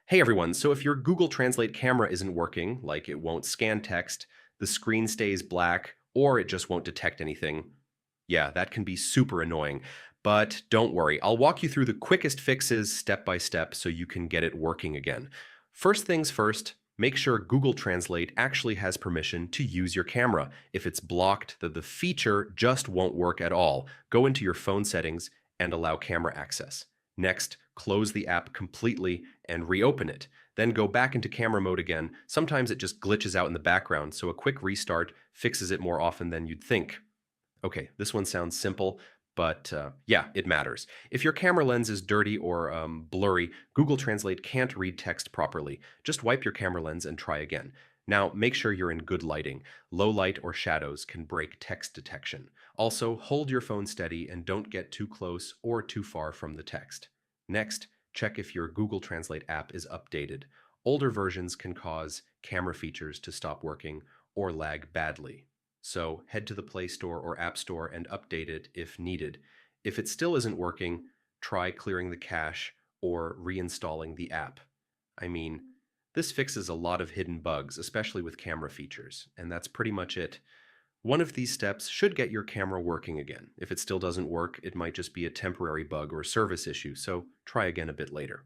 Hey everyone, so if your Google Translate camera isn't working, like it won't scan text, the screen stays black, or it just won't detect anything, yeah, that can be super annoying. But don't worry, I'll walk you through the quickest fixes step by step so you can get it working again. First things first, make sure Google Translate actually has permission to use your camera. If it's blocked, the feature just won't work at all. Go into your phone settings and allow camera access. Next, close the app completely and reopen it. Then go back into camera mode again. Sometimes it just glitches out in the background, so a quick restart fixes it more often than you'd think. Okay, this one sounds simple, but yeah, it matters. If your camera lens is dirty or blurry, Google Translate can't read text properly. Just wipe your camera lens and try again. Now, make sure you're in good lighting. Low light or shadows can break text detection. Also, hold your phone steady and don't get too close or too far from the text. Next, check if your Google Translate app is updated. Older versions can cause camera features to stop working or lag badly. So head to the Play Store or App Store and update it if needed. If it still isn't working, try clearing the cache or reinstalling the app. I mean, this fixes a lot of hidden bugs, especially with camera features, and that's pretty much it. One of these steps should get your camera working again. If it still doesn't work, it might just be a temporary bug or service issue, so try again a bit later.